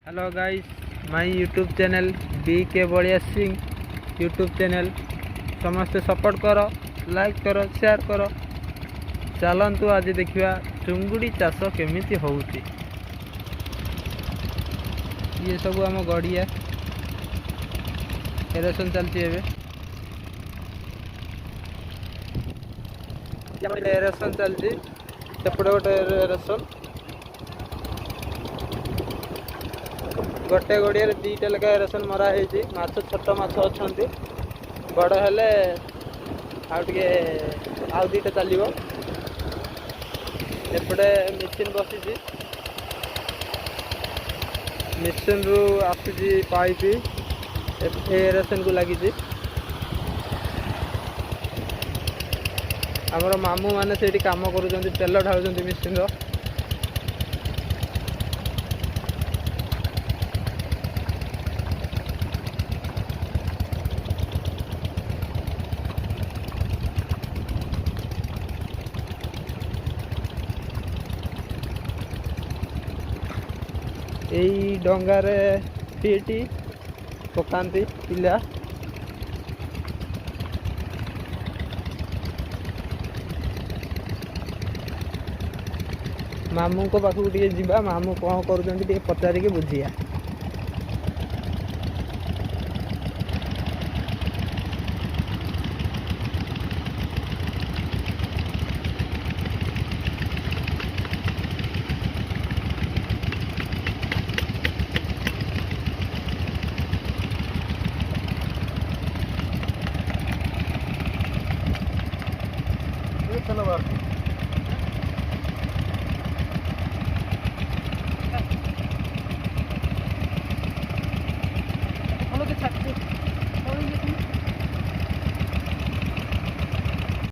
Hello guys, my YouTube channel BK Ballia Singh YouTube channel समस्ते support करो, like करो, share करो। चलतु आज देखा चुंगुड़ी चाष केमिति होउची। ये सब आम गड़िया एरेसन चलती एरेसन चलती सेपटे गोटे एरेसन गोटे गड़िया दीटा लेखा एरेसन मरा है। माछ छोट माछ अच्छा बड़ हेले आउ दीटा चलो। एपटे मेसीन बसी मेसीन रु आसूची पाइप एरेसन को लगी। आमर मामू मैंने से कम कर तेल ढाल मेसीन रो। यही डंगार फीटी पकाती पिला मामू को पाखक टे जा मामू कौन कर पचारिक बुझिया। चलो